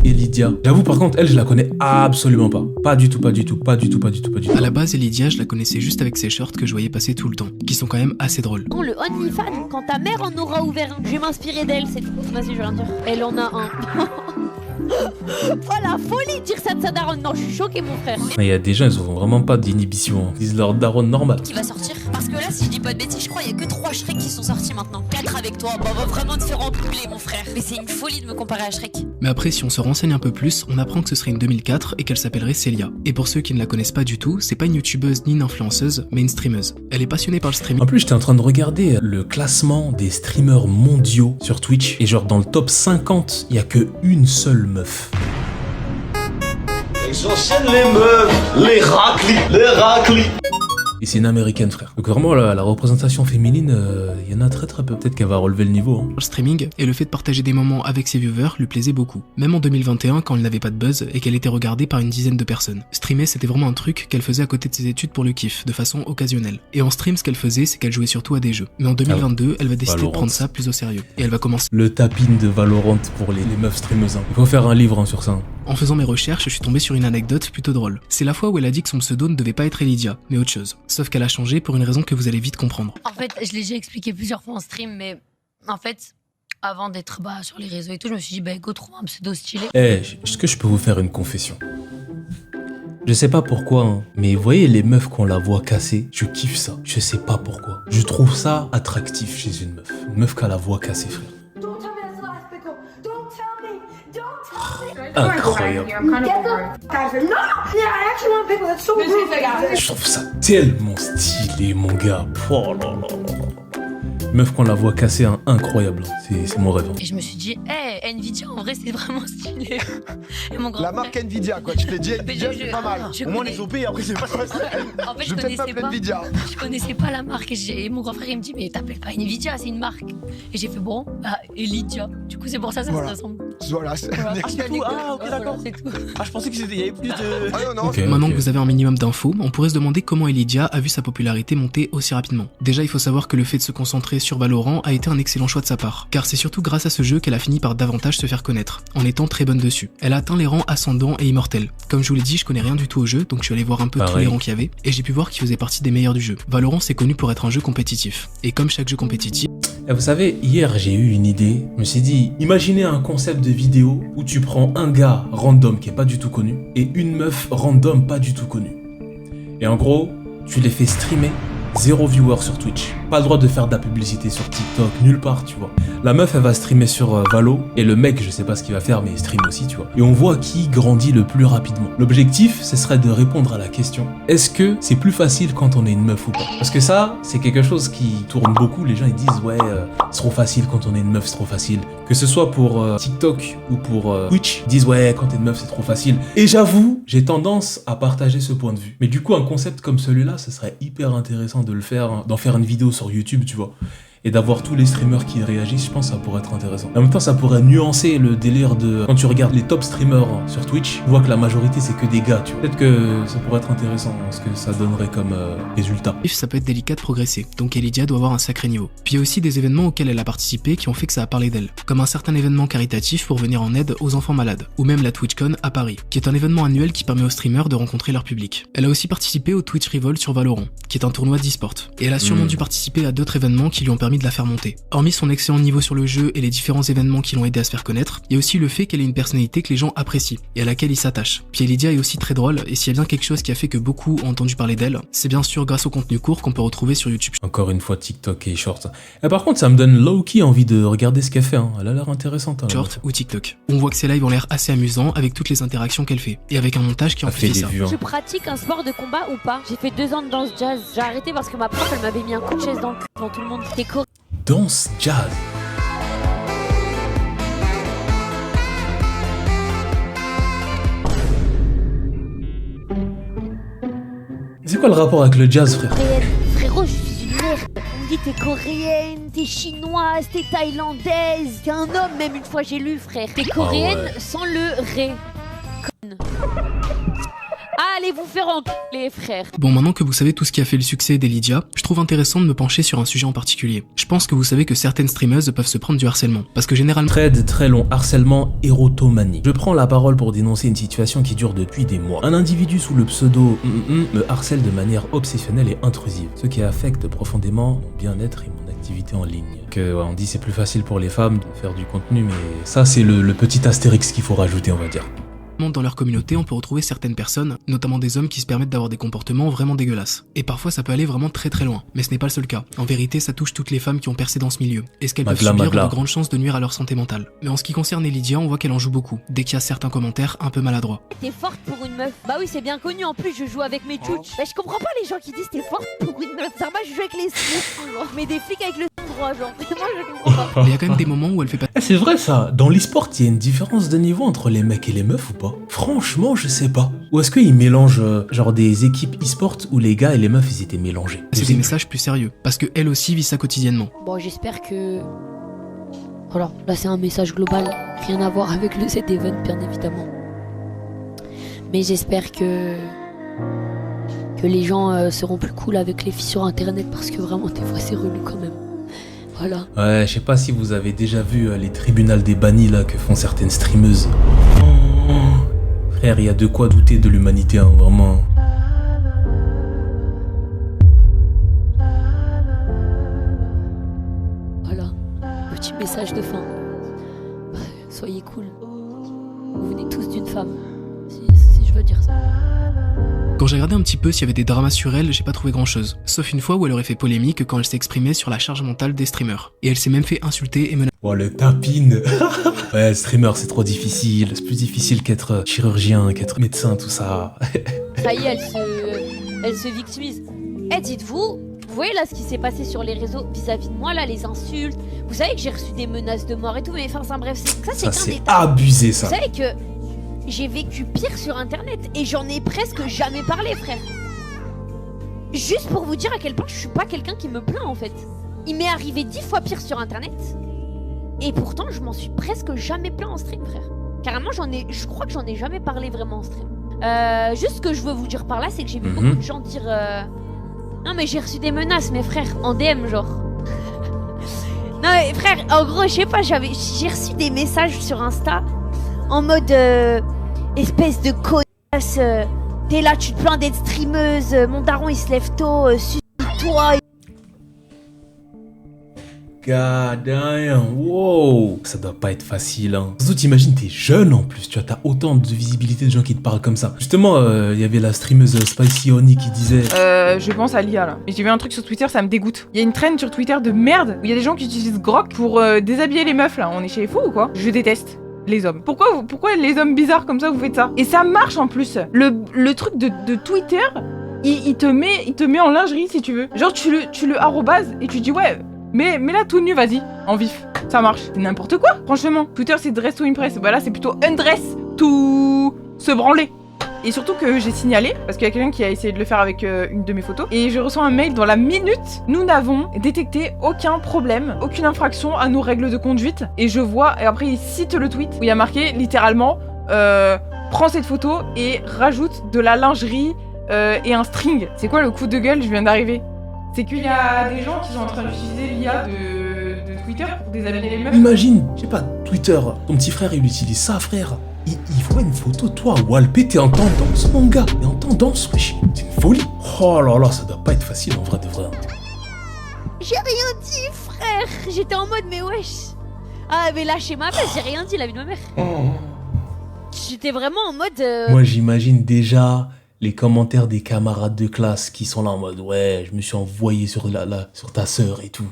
Elidia. J'avoue par contre, elle, je la connais absolument pas. Pas du tout, pas du tout, pas du tout, pas du tout, pas du tout. À la base, Elidia, je la connaissais juste avec ses shorts que je voyais passer tout le temps, qui sont quand même assez drôles. Non, le OnlyFans, quand ta mère en aura ouvert un, je vais m'inspirer d'elle, c'est tout. Vas-y, je vais rien dire. Elle en a un. Oh la folie de dire ça de sa daronne. Non, je suis choquée, mon frère. Il y a des gens, ils ont vraiment pas d'inhibition. Ils disent leur daronne normale. Qui va sortir? Parce que là, si je dis pas de bêtises, je crois qu'il y a que 3 Shrek qui sont sortis maintenant. 4 avec toi, bah, on va vraiment te faire empiler, mon frère. Mais c'est une folie de me comparer à Shrek. Mais après, si on se renseigne un peu plus, on apprend que ce serait une 2004 et qu'elle s'appellerait Célia. Et pour ceux qui ne la connaissent pas du tout, c'est pas une youtubeuse ni une influenceuse, mais une streameuse. Elle est passionnée par le streaming. En plus, j'étais en train de regarder le classement des streamers mondiaux sur Twitch. Et genre, dans le top 50, il y a que une seule meuf. Ils enchaînent les meufs, les raclis. Et c'est une américaine, frère. Donc vraiment, la représentation féminine, il y en a très très peu. Peut-être qu'elle va relever le niveau. Hein. Le streaming et le fait de partager des moments avec ses viewers lui plaisait beaucoup. Même en 2021, quand elle n'avait pas de buzz et qu'elle était regardée par une dizaine de personnes. Streamer, c'était vraiment un truc qu'elle faisait à côté de ses études pour le kiff, de façon occasionnelle. Et en stream, ce qu'elle faisait, c'est qu'elle jouait surtout à des jeux. Mais en 2022, elle va décider Valorant. de prendre ça plus au sérieux. Et elle va commencer. Le tapping de Valorant pour les meufs streameuses. Hein. Il faut faire un livre hein, sur ça. Hein. En faisant mes recherches, je suis tombé sur une anecdote plutôt drôle. C'est la fois où elle a dit que son pseudo ne devait pas être Elidia, mais autre chose. Sauf qu'elle a changé pour une raison que vous allez vite comprendre. En fait, je l'ai déjà expliqué plusieurs fois en stream, mais en fait, avant d'être sur les réseaux et tout, je me suis dit, bah, go, trouve un pseudo stylé. Est-ce que je peux vous faire une confession? Je sais pas pourquoi, hein, mais vous voyez les meufs qu'on la voit casser, je kiffe ça. Je sais pas pourquoi. Je trouve ça attractif chez une meuf. Une meuf qui a la voix cassée, frère. Incroyable. Je trouve ça tellement stylé, mon gars. Oh là là là. Meuf qu'on la voit casser, hein, incroyable. C'est mon rêve. Et je me suis dit, Nvidia, en vrai, c'est vraiment stylé. Et mon grand La marque Nvidia, quoi. Tu t'es dit Nvidia, c'est pas mal. je Au moins, connais- les OP, après, c'est pas ça. En fait, Je vais peut-être m'appeler Nvidia. Je connaissais pas la marque et mon grand frère il me dit mais t'appelles pas Nvidia, c'est une marque. Et j'ai fait bon, bah Elidia. Du coup c'est pour ça Voilà. se ressemble. Voilà, c'est Voilà. next. tout. Ah, ok, d'accord. C'est tout. Ah, je pensais qu'il y avait plus de. Ah, non, non. Ok. Maintenant que vous avez un minimum d'infos, on pourrait se demander comment Elidia a vu sa popularité monter aussi rapidement. Déjà, il faut savoir que le fait de se concentrer sur Valorant a été un excellent choix de sa part, car c'est surtout grâce à ce jeu qu'elle a fini par davantage se faire connaître, en étant très bonne dessus. Elle a atteint les rangs ascendants et immortels. Comme je vous l'ai dit, je connais rien du tout au jeu, donc je suis allé voir un peu tous Pareil. les rangs qu'il y avait, et j'ai pu voir qu'il faisait partie des meilleurs du jeu. Valorant, c'est connu pour être un jeu compétitif. Et comme chaque jeu compétitif, Et vous savez, hier j'ai eu une idée. Je me suis dit, imaginez un concept de vidéo où tu prends un gars random qui est pas du tout connu et une meuf random pas du tout connue. Et en gros, tu les fais streamer, 0 viewer sur Twitch. Pas le droit de faire de la publicité sur TikTok, nulle part, tu vois. La meuf, elle va streamer sur Valo et le mec, je sais pas ce qu'il va faire, mais il stream aussi, tu vois. Et on voit qui grandit le plus rapidement. L'objectif, ce serait de répondre à la question, est-ce que c'est plus facile quand on est une meuf ou pas? Parce que ça, c'est quelque chose qui tourne beaucoup. Les gens, ils disent, ouais, c'est trop facile quand on est une meuf, c'est trop facile. Que ce soit pour TikTok ou pour Twitch, ils disent, ouais, quand t'es une meuf, c'est trop facile. Et j'avoue, j'ai tendance à partager ce point de vue. Mais du coup, un concept comme celui-là, ce serait hyper intéressant de le faire, d'en faire une vidéo sur YouTube, tu vois. Et d'avoir tous les streamers qui réagissent, je pense que ça pourrait être intéressant. En même temps, ça pourrait nuancer le délire de... Quand tu regardes les top streamers sur Twitch, tu vois que la majorité, c'est que des gars, tu vois. Peut-être que ça pourrait être intéressant, ce que ça donnerait comme résultat. ça peut être délicat de progresser, donc Elidia doit avoir un sacré niveau. Puis il y a aussi des événements auxquels elle a participé qui ont fait que ça a parlé d'elle, comme un certain événement caritatif pour venir en aide aux enfants malades, ou même la TwitchCon à Paris, qui est un événement annuel qui permet aux streamers de rencontrer leur public. Elle a aussi participé au Twitch Revolt sur Valorant, qui est un tournoi d'e-sport, et elle a sûrement dû participer à d'autres événements qui lui ont permis de la faire monter. Hormis son excellent niveau sur le jeu et les différents événements qui l'ont aidé à se faire connaître, il y a aussi le fait qu'elle ait une personnalité que les gens apprécient, et à laquelle ils s'attachent. Puis Elidia est aussi très drôle, et s'il y a bien quelque chose qui a fait que beaucoup ont entendu parler d'elle, c'est bien sûr grâce au contenu court qu'on peut retrouver sur YouTube. Encore une fois, TikTok et Shorts. Et par contre, ça me donne low-key envie de regarder ce qu'elle fait. Hein. Elle a l'air intéressante. Hein, Short ou TikTok. On voit que ses lives ont l'air assez amusants avec toutes les interactions qu'elle fait, et avec un montage qui Elle fait amplifie des ça. vues. Hein. Tu pratiques un sport de combat ou pas? J'ai fait 2 ans de danse jazz. J'ai arrêté parce que ma prof, elle m'avait mis un coup de chaise dans le cul devant tout le monde. T'es correct. Danse jazz. C'est quoi le rapport avec le jazz, frère? Frérot, je suis une merde. On me dit t'es coréenne, t'es chinoise, t'es thaïlandaise, t'es un homme même une fois j'ai lu frère. T'es coréenne ouais. sans le ré. Conne. Allez vous faire les frères. Bon, maintenant que vous savez tout ce qui a fait le succès d'Elydia, je trouve intéressant de me pencher sur un sujet en particulier. Je pense que vous savez que certaines streameuses peuvent se prendre du harcèlement, parce que généralement... Très long, harcèlement, érotomanie. Je prends la parole pour dénoncer une situation qui dure depuis des mois. Un individu sous le pseudo me harcèle de manière obsessionnelle et intrusive, ce qui affecte profondément mon bien-être et mon activité en ligne. On dit c'est plus facile pour les femmes de faire du contenu, mais ça c'est le petit astérix qu'il faut rajouter, on va dire. Dans leur communauté, on peut retrouver certaines personnes, notamment des hommes qui se permettent d'avoir des comportements vraiment dégueulasses. Et parfois ça peut aller vraiment très loin, mais ce n'est pas le seul cas. En vérité, ça touche toutes les femmes qui ont percé dans ce milieu, et ce qu'elles peuvent subir ont de grandes chances de nuire à leur santé mentale. Mais en ce qui concerne Elydia, on voit qu'elle en joue beaucoup, dès qu'il y a certains commentaires un peu maladroits. T'es forte pour une meuf. Bah oui, c'est bien connu, en plus je joue avec mes tchouches. Bah je comprends pas les gens qui disent t'es forte pour une meuf. Ça va, je joue avec les sous, mais des flics avec le droit, genre. Vraiment, je comprends pas. Mais il y a quand même des moments où elle fait pas... C'est vrai ça, dans l'e-sport, il y a une différence de niveau entre les mecs et les meufs ou pas? Franchement, je sais pas. Ou est-ce qu'ils mélangent genre des équipes e-sport où les gars et les meufs ils étaient mélangés? C'est des messages plus sérieux, parce que elle aussi vit ça quotidiennement. Bon, j'espère que... Voilà, là c'est un message global, rien à voir avec le set event bien évidemment. Mais j'espère que les gens seront plus cool avec les filles sur internet parce que vraiment des fois c'est relou quand même. Voilà. Ouais, je sais pas si vous avez déjà vu les tribunals des bannis là que font certaines streameuses. Frère, il y a de quoi douter de l'humanité, hein, vraiment. Voilà, petit message de fin. Soyez cool. Vous venez tous d'une femme, si je veux dire ça. Quand j'ai regardé un petit peu s'il y avait des dramas sur elle, j'ai pas trouvé grand chose. Sauf une fois où elle aurait fait polémique quand elle s'est exprimée sur la charge mentale des streamers. Et elle s'est même fait insulter et menacer. Oh le tapine. Ouais, streamer c'est trop difficile. C'est plus difficile qu'être chirurgien, qu'être médecin, tout ça. Ça y est, elle se victimise. Eh, dites-vous, vous voyez là ce qui s'est passé sur les réseaux vis-à-vis de moi, là, les insultes. Vous savez que j'ai reçu des menaces de mort et tout, mais enfin bref, ça c'est qu'un détail. Abusé ça. Vous savez que j'ai vécu pire sur internet et j'en ai presque jamais parlé, frère. Juste pour vous dire à quel point je suis pas quelqu'un qui me plaint en fait. Il m'est arrivé 10 fois pire sur internet et pourtant je m'en suis presque jamais plaint en stream, frère. Carrément, je crois que j'en ai jamais parlé vraiment en stream. Juste ce que je veux vous dire par là, c'est que j'ai vu beaucoup de gens dire non mais j'ai reçu des menaces, mes frères, en DM genre. Non mais frère, en gros, je sais pas, j'ai reçu des messages sur Insta en mode espèce de connasse, t'es là, tu te plains d'être streameuse, mon daron il se lève tôt, suicide-toi. God damn, wow. Ça doit pas être facile, hein. Surtout t'imagines, t'es jeune en plus, tu vois, t'as autant de visibilité de gens qui te parlent comme ça. Justement, il y avait la streameuse Spicy Honey qui disait je pense à l'IA là. Mais j'ai vu un truc sur Twitter, ça me dégoûte. Il y a une trend sur Twitter de merde où il y a des gens qui utilisent Grok pour déshabiller les meufs là. On est chez les fous ou quoi? Je déteste les hommes. Pourquoi les hommes bizarres comme ça vous faites ça? Et ça marche en plus. Le truc de Twitter, il te met en lingerie si tu veux. Genre tu le arrobases et tu dis ouais, mais là tout nu, vas-y, en vif. Ça marche. C'est n'importe quoi, franchement. Twitter c'est dress to impress. Bah là c'est plutôt undress to se branler. Et surtout que j'ai signalé, parce qu'il y a quelqu'un qui a essayé de le faire avec une de mes photos, et je reçois un mail dans la minute. Nous n'avons détecté aucun problème, aucune infraction à nos règles de conduite. Et je vois, et après il cite le tweet, où il y a marqué littéralement prends cette photo et rajoute de la lingerie et un string. C'est quoi le coup de gueule? Je viens d'arriver. C'est qu'il y a des gens qui sont en train d'utiliser l'IA de Twitter pour déshabiller les meufs. Imagine, je sais pas, Twitter, ton petit frère il utilise ça, frère. Il voit une photo, toi, Walpé, t'es en tendance, mon gars. T'es en tendance, wesh. C'est une folie. Oh là là, ça doit pas être facile en vrai de vrai. J'ai rien dit, frère. J'étais en mode, mais wesh. Ah, mais lâchez ma place, j'ai rien dit, la vie de ma mère. J'étais vraiment en mode... Moi, j'imagine déjà les commentaires des camarades de classe qui sont là en mode, ouais, je me suis envoyé sur ta sœur et tout.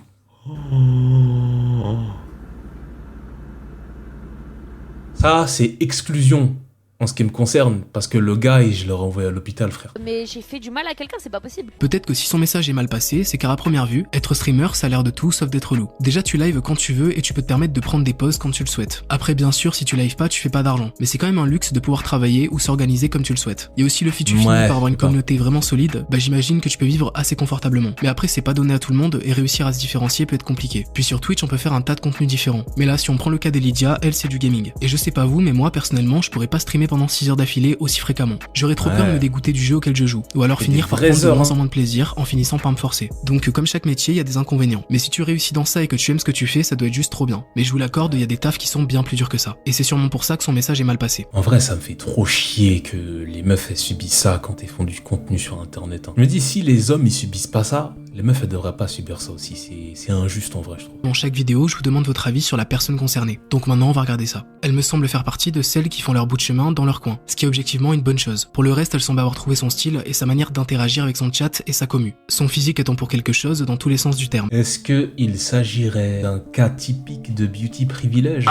Ça, c'est exclusion en ce qui me concerne, parce que le gars, je l'aurais envoyé à l'hôpital, frère. Mais j'ai fait du mal à quelqu'un, c'est pas possible. Peut-être que si son message est mal passé, c'est car à première vue, être streamer, ça a l'air de tout sauf d'être loup. Déjà, tu live quand tu veux et tu peux te permettre de prendre des pauses quand tu le souhaites. Après, bien sûr, si tu live pas, tu fais pas d'argent. Mais c'est quand même un luxe de pouvoir travailler ou s'organiser comme tu le souhaites. Il y a aussi le fait que tu finis par avoir une communauté vraiment solide, bah j'imagine que tu peux vivre assez confortablement. Mais après, c'est pas donné à tout le monde et réussir à se différencier peut être compliqué. Puis sur Twitch, on peut faire un tas de contenus différents. Mais là, si on prend le cas d'Elydia, elle c'est du gaming. Et je sais pas vous, mais moi personnellement, je pourrais pas streamer pendant 6 heures d'affilée aussi fréquemment. J'aurais trop peur de me dégoûter du jeu auquel je joue, ou alors Et finir des par vraies prendre de heures, moins en moins de plaisir en finissant par me forcer. Donc comme chaque métier, il y a des inconvénients. Mais si tu réussis dans ça et que tu aimes ce que tu fais, ça doit être juste trop bien. Mais je vous l'accorde, il y a des tafs qui sont bien plus durs que ça. Et c'est sûrement pour ça que son message est mal passé. En vrai, ça me fait trop chier que les meufs elles subissent ça quand elles font du contenu sur internet. Je me dis, si les hommes ils subissent pas ça, les meufs elles devraient pas subir ça aussi. C'est injuste en vrai, je trouve. Dans chaque vidéo, je vous demande votre avis sur la personne concernée. Donc maintenant, on va regarder ça. Elle me semble faire partie de celles qui font leur bout de chemin dans leur coin, ce qui est objectivement une bonne chose. Pour le reste, elle semble avoir trouvé son style et sa manière d'interagir avec son chat et sa commu. Son physique étant pour quelque chose dans tous les sens du terme. Est-ce qu'il s'agirait d'un cas typique de beauty privilège?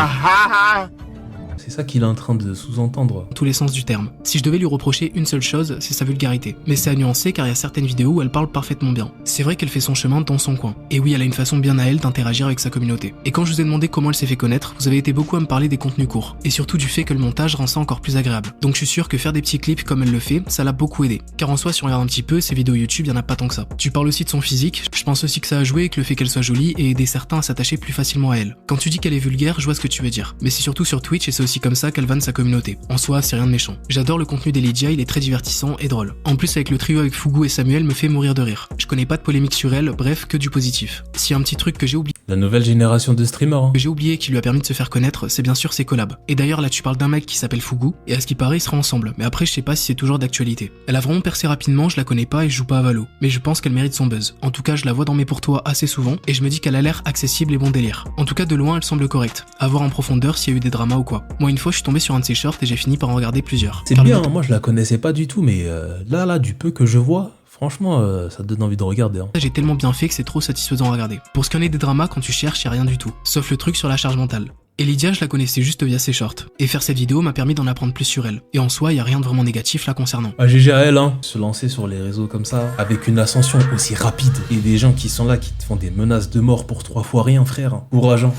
C'est ça qu'il est en train de sous-entendre. Dans tous les sens du terme. Si je devais lui reprocher une seule chose, c'est sa vulgarité. Mais c'est à nuancer car il y a certaines vidéos où elle parle parfaitement bien. C'est vrai qu'elle fait son chemin dans son coin. Et oui, elle a une façon bien à elle d'interagir avec sa communauté. Et quand je vous ai demandé comment elle s'est fait connaître, vous avez été beaucoup à me parler des contenus courts. Et surtout du fait que le montage rend ça encore plus agréable. Donc je suis sûr que faire des petits clips comme elle le fait, ça l'a beaucoup aidé. Car en soi, si on regarde un petit peu, ses vidéos YouTube, il y en a pas tant que ça. Tu parles aussi de son physique, je pense aussi que ça a joué et que le fait qu'elle soit jolie et aider certains à s'attacher plus facilement à elle. Quand tu dis qu'elle est vulgaire, je vois ce que tu veux dire. Mais c'est surtout sur Twitch et c'est aussi comme ça qu'elle vanne sa communauté. En soi, c'est rien de méchant. J'adore le contenu d'Elydia, il est très divertissant et drôle. En plus, avec le trio avec Fugu et Samuel me fait mourir de rire. Je connais pas de polémique sur elle, bref, que du positif. S'il y a un petit truc que j'ai oublié, La nouvelle génération de streamers. Hein. qui lui a permis de se faire connaître, c'est bien sûr ses collabs. Et d'ailleurs, là, tu parles d'un mec qui s'appelle Fugu, et à ce qui paraît, ils seront ensemble. Mais après, je sais pas si c'est toujours d'actualité. Elle a vraiment percé rapidement, je la connais pas et je joue pas à Valo. Mais je pense qu'elle mérite son buzz. En tout cas, je la vois dans mes pour toi assez souvent, et je me dis qu'elle a l'air accessible et bon délire. En tout cas, de loin, elle semble correcte. À voir en profondeur s'il y a eu des dramas ou quoi. Moi, une fois, je suis tombé sur un de ses shorts et j'ai fini par en regarder plusieurs. C'est Car le bien, moi je la connaissais pas du tout, mais là, du peu que je vois, franchement, ça te donne envie de regarder. Hein. J'ai tellement bien fait que c'est trop satisfaisant à regarder. Pour ce qu'il y en est des dramas, quand tu cherches, y a rien du tout. Sauf le truc sur la charge mentale. Elydia, je la connaissais juste via ses shorts. Et faire cette vidéo m'a permis d'en apprendre plus sur elle. Et en soi, y a rien de vraiment négatif là concernant. Ah, GG à elle, hein. Se lancer sur les réseaux comme ça, avec une ascension aussi rapide, et des gens qui sont là, qui te font des menaces de mort pour 3 fois rien, frère. Courage, hein.